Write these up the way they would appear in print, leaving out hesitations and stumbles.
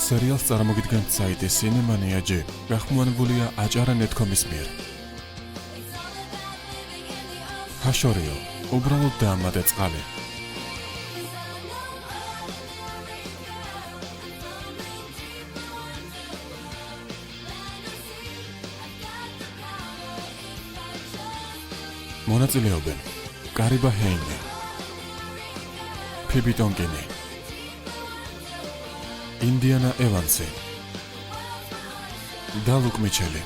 სერიალს წარმოგიდგენთ საიტი Cinemania.gr, გახმოვანებულია aჭარა.net.com-ის მიერ. ჰაშორიო, უბრალოდ დაამატე წყალი. მონაწილეობენ კარიბა ჰეინი, ფიბი ტონკინი, ინდიანა ევანსი და ლუკ მიჩელი.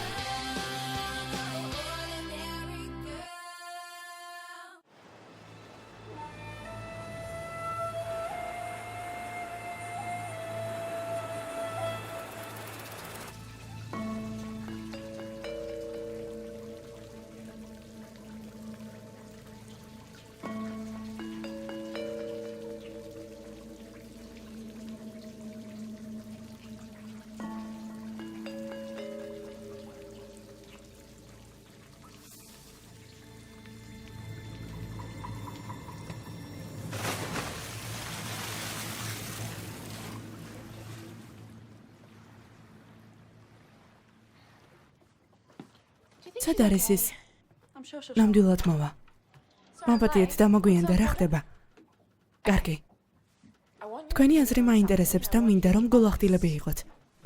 სად არის ის? ნამდვილად მოვა. მაპატიეთ დამოგვიანდა რა ხდება? კარგი. თქვენი აზრი მაინტერესებს და მინდა რომ გულახდილები იყოთ.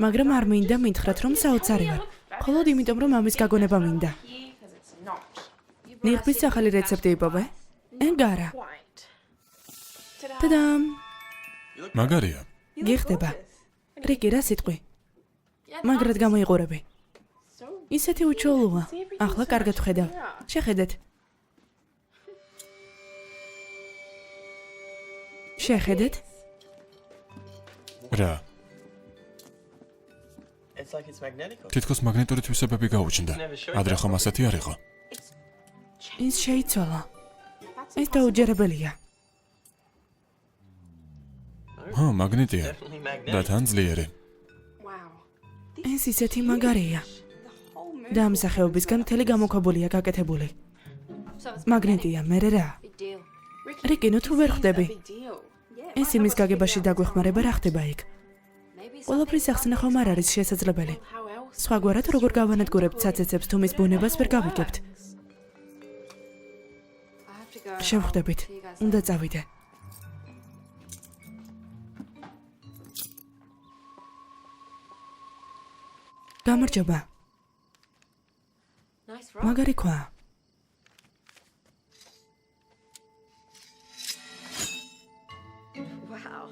მაგრამ არ მინდა მითხრათ რომ საოცარი ვარ. მხოლოდ იმიტომ რომ ამის გაგონება მინდა. ნიღბის ახალი რეცეპტი იპოვე? ეგარა. ტადამ! მაგარია. გიხდება. რიკი რა სიტყვი? მაგრად გამოიყურები. ისეთი უჩვეულოა. ახლა კარგად ვხედავ. შეხედეთ. შეხედეთ. რა? თითქოს მაგნიტური თვისებები გაუჩნდა. ადრე ხომ ასეთი არ იყო? ის შეიცვალა. ეს დაუჯერებელია. მაგნიტია. და თან ძლიერი. ეს ისეთი მაგარია. და ამ სახეობისგან მთელი გამოქვაბულია გაკეთებული. მაგნიტია, მერე რა? რიკი, ნუ თუ ვერ ხვდები. ეს იმის გაგებაში დაგვეხმარება რა ხდება იქ. ყველაფრის ახსნა ხომ არ არის შესაძლებელი. სხვაგვარად როგორ გავანადგურებთ საცეცებს თუ მის ბუნებას ვერ გავიგებთ. შევხვდებით. უნდა წავიდე. გამარჯობა. მაგარი ქვა.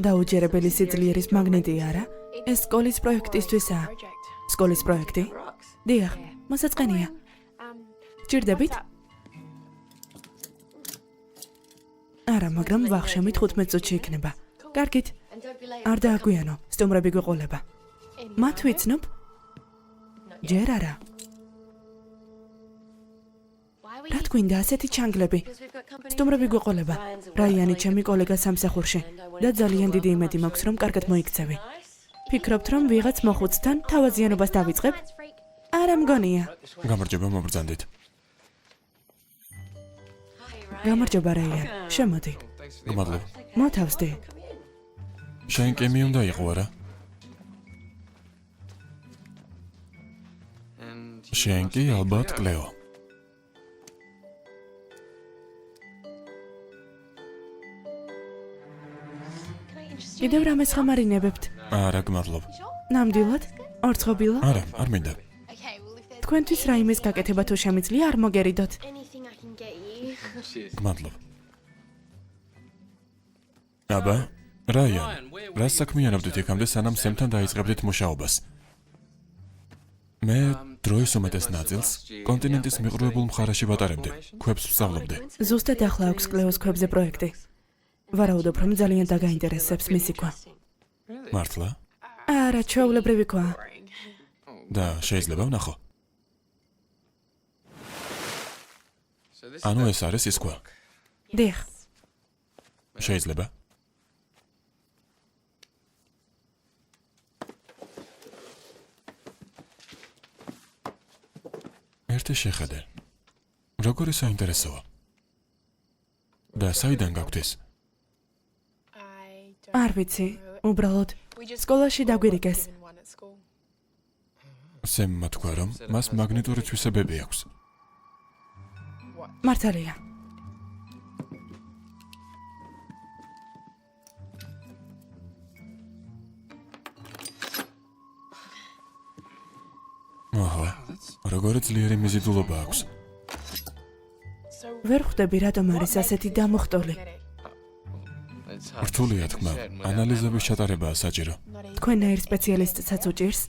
დაუჯერებელი სიძლიერის მაგნიტი არა? ეს სკოლის პროექტისთვისაა. სკოლის პროექტი? დიახ, მოსაწყენია. ჭირდებით? არა, მაგრამ ვახშამი 15 წუთში იქნება. კარგით. არ დააგვიანო, სტუმრები გვეყოლება. მათ ვიცნობ? ჯერ არა. რა თქვინდა ასეთი ჩანგლები? სტუმრები გვეყოლება. რაიანი ჩემი კოლეგა სამსახურში და ძალიან დიდი იმედი მაქვს რომ კარგად მოიქცევი. ფიქრობთ რომ ვიღაც მოხუცთან თავაზიანობას დავიწყებ? არა მგონია. გამარჯობა, მობრძანდით. გამარჯობა რაია. შემოდი. გმადლობ. მოთავსდი. შენ კემი უნდა იყო არა? შენ კი ალბათ კლეო. კიდევ რამეს ხამარინებებთ? არა, გმადლობ. ნამდვილად? ორცხობილა? არა, არ მინდა. თქვენთვის რაიმეს გაკეთება თუ შემიძლია არ მოგერიდოთ. გმადლობ. აბა, რაიან, რა საქმიანობდით იქამდე სანამ სემთან დაიწყებდით მუშაობას? მე დროის უმეტეს ნაწილს კონტინენტის მიყრუებულ მხარეში ვატარებდი. ქვებს ვსწავლობდი. ზუსტად ახლა აქვს კლეოს ქვებზე პროექტი. ვარაუდობ რომ ძალიან დაგაინტერესებს მისი ქვა. მართლა? არა, ჩვეულებრივი ქვა. და შეიძლება ვნახო? ანუ ეს არის ის ქვა? დიახ. შეიძლება? ერთი შეხედე. როგორი საინტერესოა. და საიდან გაგვთ ეს? არ ვიცი, უბრალოდ სკოლაში დაგვირიგეს. სემმა თქვა, რომ მას მაგნიტური თვისებები აქვს. მართალია. აჰა, როგორი ძლიერი მიზიდულობა აქვს. ვერ ხვდები, რატომ არის ასეთი დამოხტული. რთულია თქმა, ანალიზების ჩატარებაა საჭირო. თქვენაირ სპეციალისტსაც უჭირს?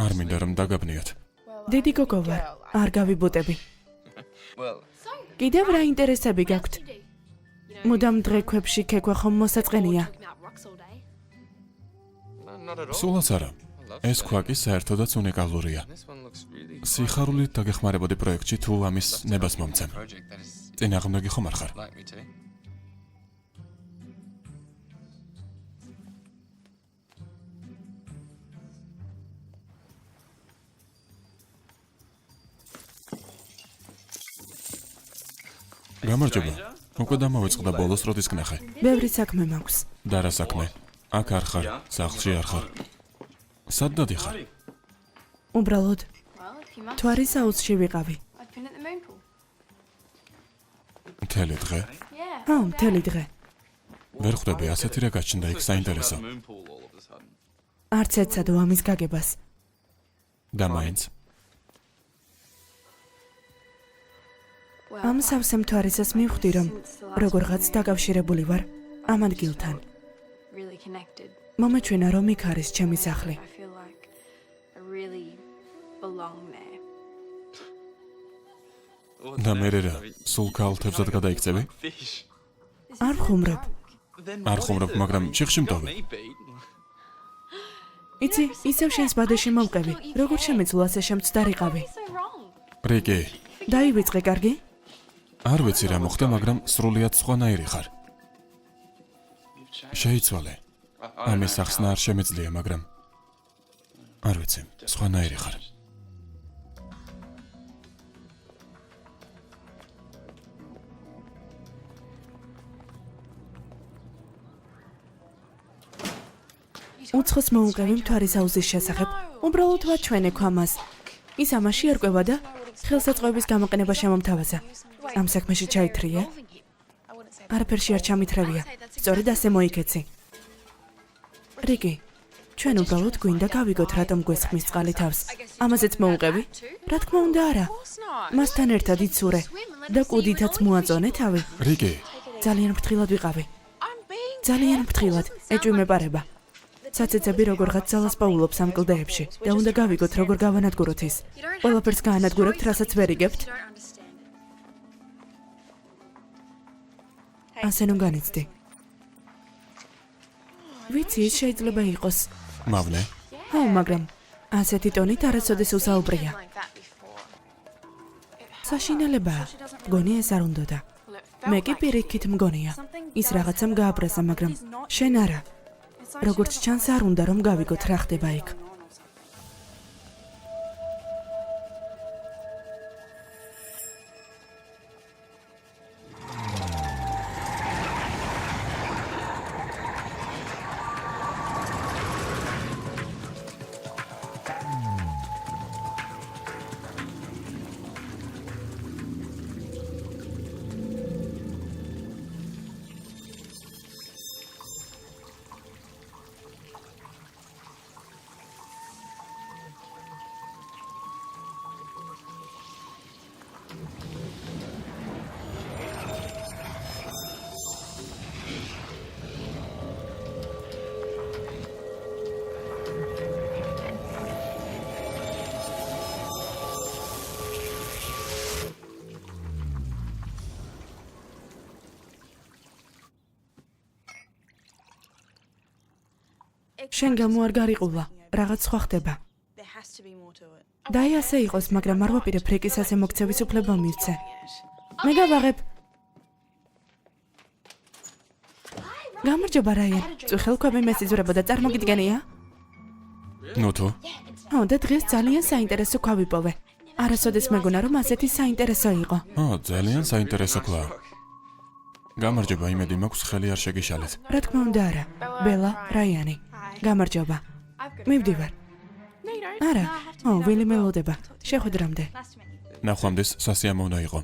არ მინდა რომ დაგაბნიოთ. დიდი გოგო ვარ, არ გავიბუტები. კიდევ რა ინტერესები გაქვთ? მუდამ დღექვებში ქექვა ხომ მოსაწყენია. სულაც არა. ეს ქვა კი საერთოდაც უნიკალურია. სიხარულით დაგეხმარებოდი პროექტში თუ ამის ნებას მომცემ. წინააღმდეგი ხომ არ ხარ? გამარჯობა. უკვე დამოვიწყდა ბოლოს როდის გნახე. ბევრი საქმე მაქვს. და რა საქმე? აქ არ ხარ, სახლში არ ხარ. სად დადიხარ? უბრალოდ თვარის აუზში ვიყავი. მთელი დღე? მთელი დღე. ვერ ხვდები ასეთი რა გაჩნდა იქ საინტერესო. არც ეცადო ამის გაგებას. და მაინც? ამ სავსე მთვარისას მივხვდი, რომ როგორღაც დაკავშირებული ვარ ამ ადგილთან. მომეჩვენა, რომ იქ არის ჩემი სახლი. და მერე რა, სულ ქალთებზად გადაიქცევი? არ ხუმრობ. არ ხუმრობ, მაგრამ შიხში მტოვე. იცი, ისევ შენს ბადეში მომყევი. როგორ შემეძლო ასე შემცდარიყავი? რიკი, დაივიწყე, კარგი? არ ვიცი რა მოხდა, მაგრამ სრულიად სხვანაირი ხარ. შეიცვალე. ამის ახსნა არ შემეძლია, მაგრამ არ ვიცი, სხვანაირი ხარ. უცხოს მოუყევი მთვარის აუზის შესახებ. უბრალოდ ვაჩვენე ქვამას. ის ამაში ერკვევა და ხელსაწყოების გამოყენება შემომთავაზა. ამ საქმეში ჩაითრიე? არაფერში არ ჩამითრევია. სწორედ ასე მოიქეცი. რიკი, ჩვენ უბრალოდ გვინდა გავიგოთ, რატომ გვესხმის წყალი თავს. ამაზეც მოუყევი? რა თქმა უნდა არა. მასთან ერთად იცურე და კუდითაც მოაწონე თავი. რიკი, ძალიან ფრთხილად ვიყავი. ძალიან ფრთხილად, ეჭვი მეპარება. საცეცები როგორღაც ძალას პაულობს ამ კლდეებში და უნდა გავიგოთ, როგორ გავანადგუროთ ის. ყველაფერს გაანადგურებთ, რასაც ვერ იგებთ. ასე ნუ განიცდი. ვიცი, ის შეიძლება იყოს. მავნე? მაგრამ ასეთი ტონით არასოდეს უსაუბრია. საშინელებაა. მგონი ეს არ უნდოდა. მე კი პირიქით მგონია. ის რაღაცამ გააბრაზა, მაგრამ შენ არა. როგორც ჩანს, არ უნდა რომ გავიგოთ რა ხდება იქ. შენ გამო არ გარიყულა, რაღაც სხვა ხდება. და ასე იყოს, მაგრამ არ ვაპირებ რიკის ასე მოქცევის უფლება მივცე. მე გავაღებ. გამარჯობა, რაიან. წუხელქვები მესიზურებო და წარმოგიდგენია? ნუ თუ. და დღეს ძალიან საინტერესო ქვა ვიპოვე. არასოდეს მეგონა, რომ ასეთი საინტერესო იყო. ძალიან საინტერესო ქვა. გამარჯობა, იმედი მაქვს ხელი არ შეგიშალეთ. რა თქმა უნდა არა. ბელა, რაიანი. გამარჯობა. მივდივარ. არა. ვილი მელოდება. შეხვედრამდე. ნახვამდის სასიამოვნო უნდა იყო.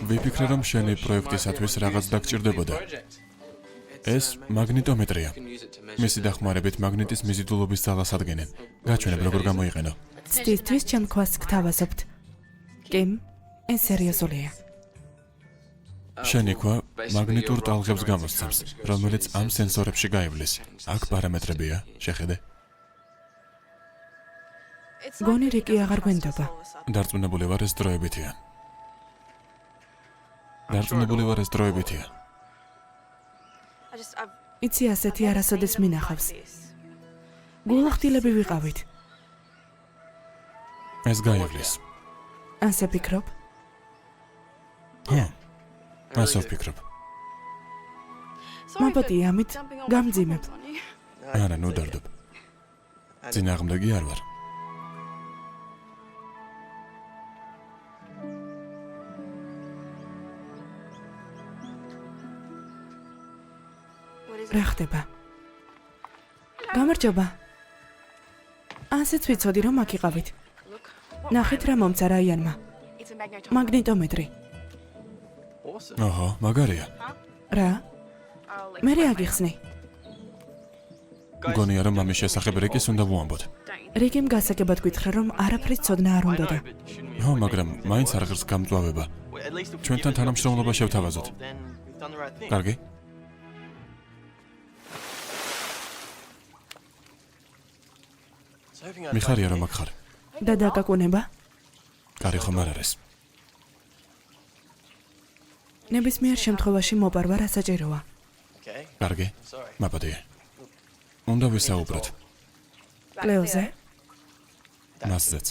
ვიფიქრე, რომ შენი პროექტისათვის რაღაც დაგჭირდებოდა. ეს მაგნიტომეტრია. მისი დახმარებით მაგნიტის მიზიდულობის ძალას ადგენენ. გაჩვენებ როგორ გამოიყენო. ცდისთვის ჩემ ქვას გთავაზობთ. კიმ, ეს სერიოზულია. შენი ქვა მაგნიტურ ტალღებს გამოსცემს, რომელიც ამ სენსორებში გაივლის. აქ პარამეტრებია, შეხედე. გონი რიკი აღარ გვენდობა. დარწმუნებული ვარ ეს დროებითია. იცი ასეთი არასოდეს მინახავს. გულახდილები ვიყავით. ეს გაივლის. ასე ფიქრობ? ასე ვფიქრობ. მაბატი ამით გამძიმებ. არა, ნუ დარდობ. წინააღმდეგი არ ვარ. რა ხდება? გამარჯობა. ასეც ვიცოდი რომ აქ იყავით. ნახეთ რა მომცა რაიანმა. მაგნიტომეტრი. ოჰო, მაგარია. რა? მე რა აგიხსნი? გონია რომ ამის შესახებ რეკის უნდა ვუამბოთ. რიგიმ გასაგებად გითხრა რომ არაფრის ცოდნა არ უნდოდა. მაგრამ მაინც არ ღირს გამწვავება. ჩვენთან თანამშრომლობა შევთავაზოთ. კარგი? მიხარია რომ აქ ხარ. და დაკაკუნება? კარი ხომ არ არის. ნებისმიერ შემთხვევაში მოპარვა რასაჭიროა. კარგი? მაბადია. უნდა ვისაუბროთ. კლეოზე? მასზეც.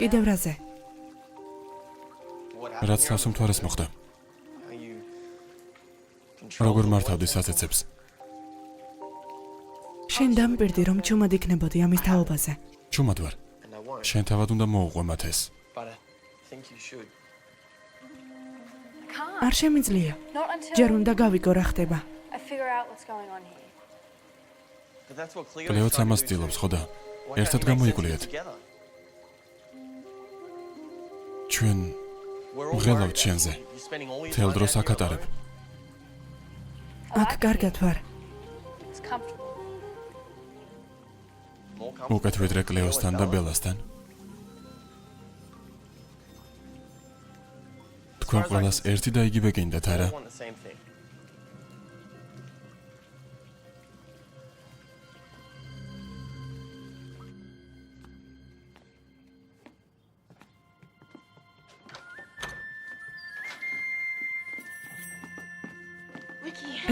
კიდევ რაზე? რაც თავს მთვარეს მოხდა. როგორ მართავდი საცეცებს? შენ დამპირდი რომ ჩუმად იქნებოდი ამის თაობაზე. ჩუმად ვარ. შენ თავად უნდა მოუყვე მათ ეს. არ შემიძლია. ჯერ უნდა გავიგო რა ხდება. კლეოც ამას ცდილობს, ხო და? ერთად გამოიკვლიეთ. ჩვენ ვღელავთ შენზე. თელ დროს აქ ატარებ. აქ კარგად ვარ. უკეთ ვიდრე კლეოსთან და ბელასთან. თქვენ ყველას ერთი და იგივე გინდათ, არა?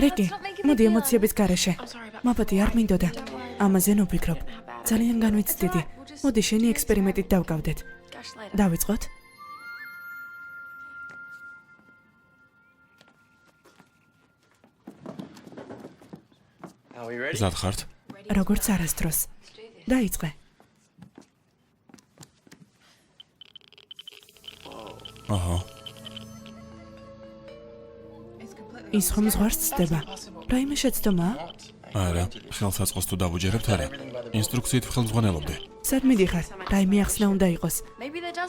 რიკი, მოდი ემოციების გარეშე. მაბატი არ მინდოდა. ამაზე ნუფიქრობ. ძალიან განვიცდიდი. მოდი შენი ექსპერიმენტით დავკავდეთ. დავიწყოთ? ზად ხართ? როგორც არასდროს. დაიწყე. აჰა. ის ხომ ზღვარს ცდება. რაიმე შეცდომაა? არა, ხელსაწყოს თუ დავუჯერებთ, არა. ინსტრუქციით ხელმძღვანელობდი. სად მიდიხარ? რაიმე ახსნა უნდა იყოს.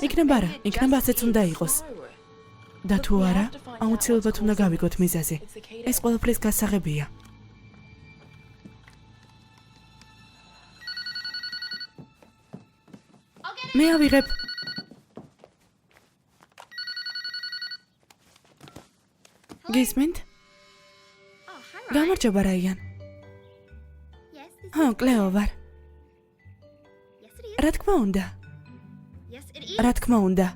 იქნება არა, იქნება ასეც უნდა იყოს. და თუ არა, აუცილებლად უნდა გავიგოთ მიზეზი. ეს ყველაფრის გასაღებია. მე ავიღებ. გისმენთ? გამარჯობა რაიან. კლეო ვარ. რა თქმა უნდა. რა თქმა უნდა.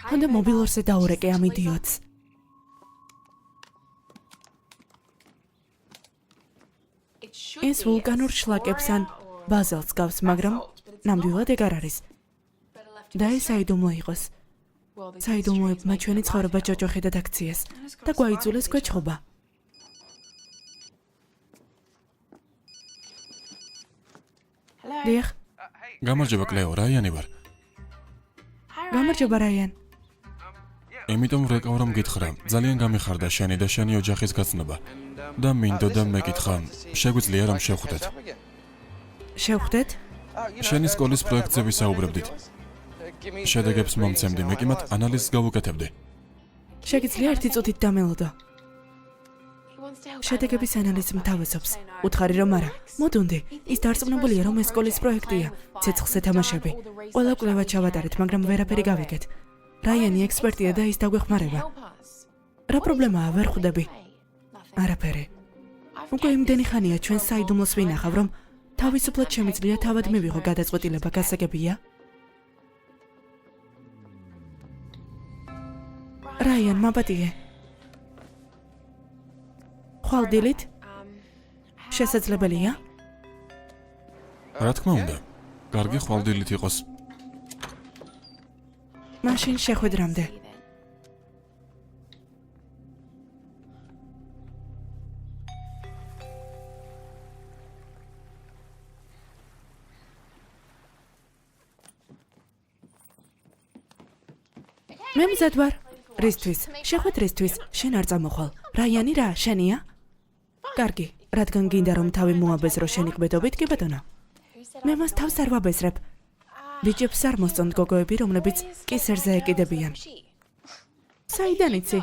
ხონდა მობილურზე დაურეკე ამ იდიოტს. ეს ვულკანურ შლაკებს ან ბაზალტს გავს, მაგრამ ნამდვილად ეგ არ არის. და ეს საიდუმლო იყოს. საიდუმლოებმა ჩვენი ცხოვრება ჯოჯოხეთად აქციეს და გვაიძულეს გვეჩხობა. დიახ, გამარჯობა კლეო, რაიანი ვარ. გამარჯობა რაიან. იმიტომ ვრეკავ რომ გითხრა, ძალიან გამიხარდა შენი და შენი ოჯახის გაცნობა. და მინდოდა მეკითხა, შეგვიძლია რომ შევხვდეთ. შევხვდეთ? შენი სკოლის პროექტზე ვისაუბრებდით. შედეგებს მომცემდი, მე კი მათ ანალიზს გავუკეთებდი. შეგიძლია ერთი წუთით დამელოდო. შედეგების ანალიზს მთავაზობს. უთხარი რომ არა. მოდუნდი, ის დარწმუნებულია რომ ეს სკოლის პროექტია. ცეცხლზე თამაშები. ყველა კვლევა ჩავატარეთ, მაგრამ ვერაფერი გავიგეთ. რაიანი ექსპერტია და ის დაგვეხმარება. რა პრობლემაა, ვერ ხვდები? არაფერი. უკვე იმდენი ხანია ჩვენ საიდუმლოს ვინახავ, რომ თავისუფლად შემიძლია თავად მივიღო გადაწყვეტილება, გასაგებია? რაიან, მაპატიე. ხვალდილით? შესაძლებელია? რა თქმა უნდა. კარგი ხვალდილით იყოს. მაშინ შეხვედრამდე. მე მზად ვარ. რისთვის? შეხვედრისთვის? შენ არ წამოხვალ. რაიანი რა, შენია? კარგი, რადგან გინდა რომ თავი მოაბეზრო შენი ყვედობით, კი ბატონო. მე მას თავს არ ვაბეზრებ. ბიჭებს არ მოსწონთ გოგოები, რომლებიც კისერზე ეკიდებიან. საიდან იცი?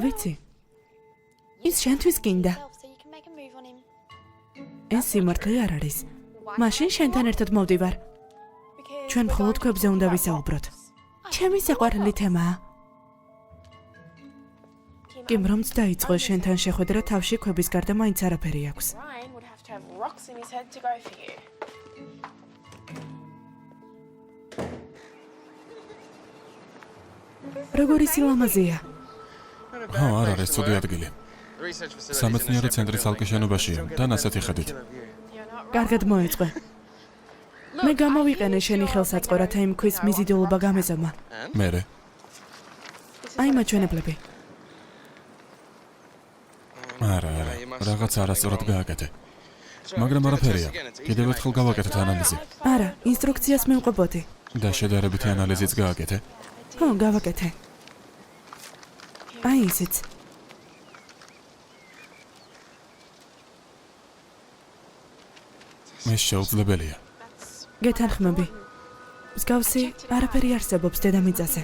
ვიცი. ის შენთვის გინდა. ეს სიმართლე არ არის. მაშინ შენთან ერთად მოვდივარ. ჩვენ მხოლოდ ქვებზე უნდა ვისაუბროთ. ჩემი საყვარელი თემაა. კიმრომც დაიწყო შენთან შეხვედრა თავში ქვების გარდა მაინც არაფერი აქვს. როგორი სილამაზეა. ხო, არ არის ცუდი ადგილი. სამეცნიერო ცენტრის ალკე შენობაშია და ასეთი ხედით. კარგად მოეწყე. მე გამოვიყენე შენი ხელსაწყო, რათა იმ ქვის მიზიდულობა გამეზომა. მერე. აი მაჩვენებლები. არა, რაღაც არასწორად გააკეთე. მაგრამ არაფერია. კიდევ ერთხელ გავაკეთეთ ანალიზი. არა, ინსტრუქციას მივყვებოდი. და შედარებითი ანალიზიც გააკეთე. ხო, გავაკეთე. აი ისიც. ეს შეუძლებელია. გეთანხმები. მსგავსი არაფერი არსებობს დედამიწაზე.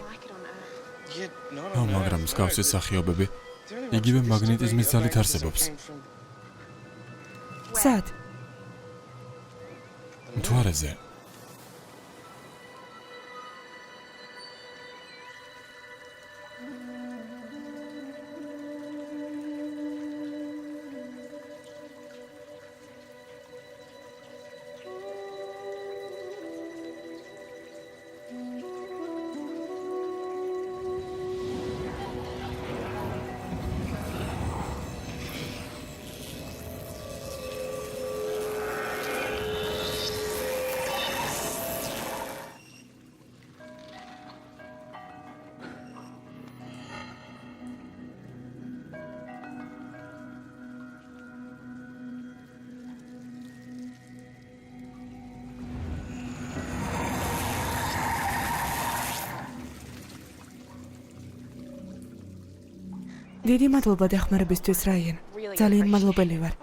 მაგრამ მსგავსი სახეობები იგივე მაგნეტიზმის ძალით არსებობს. სად? მთვარეზე. დიდი მადლობა დახმარებისთვის, რაიან. ძალიან მადლობელი ვარ.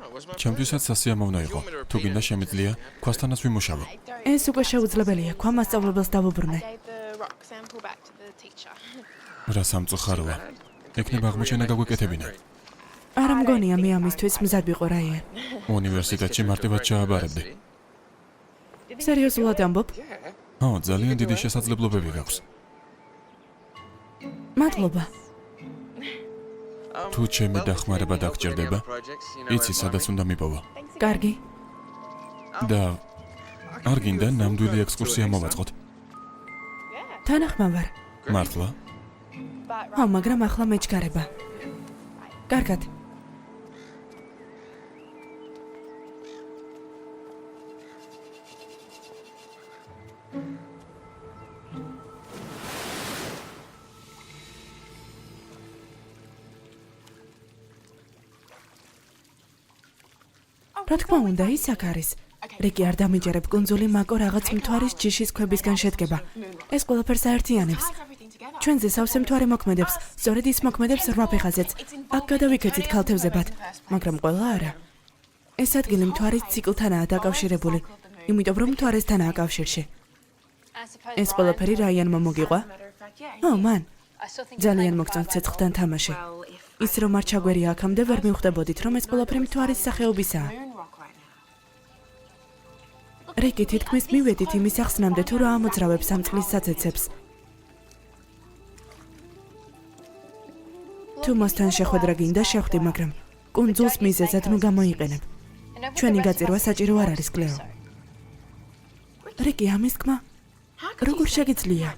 ჩემთვისაც სასიამოვნო იყო. თუ გინდა შემიძლია, ქვასთანაც ვიმუშავო. ეს უკვე შეუძლებელია, ქვა მასწავლებელს დავუბრუნე. რა სამწუხაროა. ეკნება აღმოჩენა გაგვეკეთებინა. არა მგონია მე ამისთვის მზად ვიყო, რაიან. უნივერსიტეტში მარტივად ჩააბარებდი. სერიოზულად ამბობ? ხო, ძალიან დიდი შესაძლებლობები გაქვს. მადლობა. თუ ჩემი დახმარება დაგჭირდება, იცი სადაც უნდა მიპოვა. კარგი. და არ გინდა ნამდვილი ექსკურსია მოვაწყოთ? თანახმავარ. მართლა? ხო, მაგრამ ახლა მეჩქარება. კარგად. რა თქმა უნდა, ის აქ არის. რიკი არ დამიჯერებ, კუნძული მაკო რაღაც მთვარის ჯიშის ქვებისგან შედგება. ეს ყველაფერს აერთიანებს. ჩვენზე სავსე მთვარე მოქმედებს, სწორედ ის მოქმედებს რვაფეხაზეც. აქ გადავიქეცით ქალთევზებად, მაგრამ ყველა არა. ეს ადგილი მთვარის ციკლთანაა დაკავშირებული, იმიტომ რომ მთვარესთანაა კავშირში. ეს ყველაფერი რაიანმა მოგიყვა? მან. ძალიან მოგწონთ ცეცხლთან თამაში. ის რომ არ ჩაგვერია აქამდე ვერ მივხვდებოდით, რომ ეს ყველაფერი მთვარის სახეობისაა. რიკი, თითქმის მივედით იმის ახსნამდე, თუ რა ამოძრავებს ამ წყლის საცეცებს. თუ მასთან შეხვედრა გინდა, შეხვდი, მაგრამ კუნძულს მიზეზად ნუ გამოიყენებ. ჩვენი გაწირვა საჭირო არ არის, კლეო. რიკი, ამის თქმა? როგორ შეგიძლია?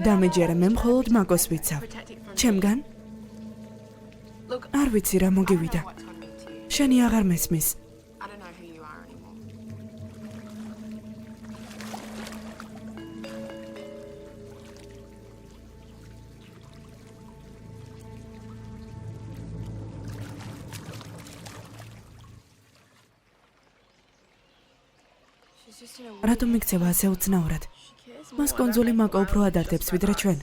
დამეჯერე, მე მხოლოდ მაგოს ვიცავ. ჩემგან? არ ვიცი რა მოგივიდა. შენი აღარ მესმის. რატომ მიქცევა ასე უცნაურად? მას კონძული მაკო უფრო ადარდებს ვიდრე ჩვენ.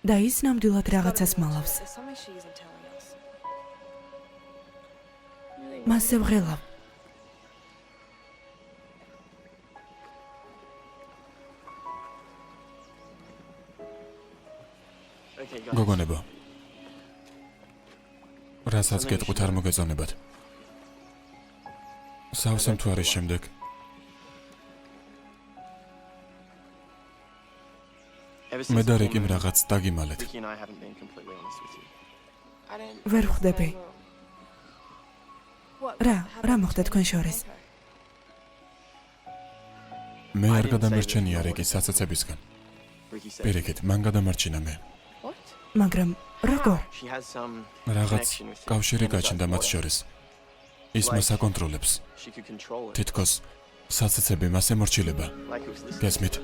და ის ნამდვილად რაღაცას მალავს. მასზე ვღელავ. გოგონება. რასაც გეტყვით არ მოგეწონებათ. სავსე მთვარის შემდეგ მე და რიკიმ რაღაც დაგიმალეთ. ვერ ვხვდები. რა მოხდა თქვენ შორის? მე არ გადამერჩენია რიკის საცეცებისგან. პირიქით, მან გადამარჩინა მე. მაგრამ როგორ? რაღაც კავშირი გაჩნდა მათ შორის. ის მას აკონტროლებს. თითქოს საცეცები მას ემორჩილება. გესმით?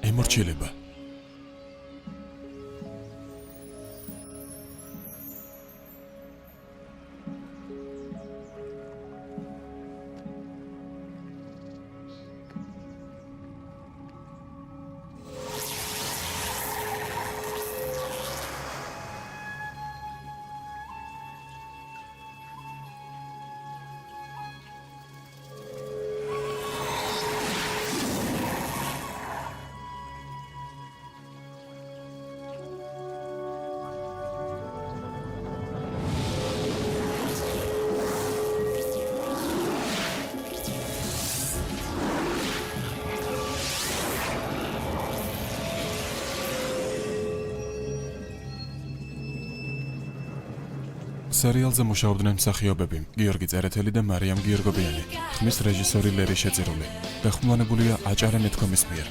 ემორჩილება. სერიალზე მუშაობდნენ მსახიობები გიორგი წერეთელი და მარიამ გიორგობიანი. ხმის რეჟისორი ლერი შეწირული. გახმოვანებულია აჭარა ნეთქვამის მიერ.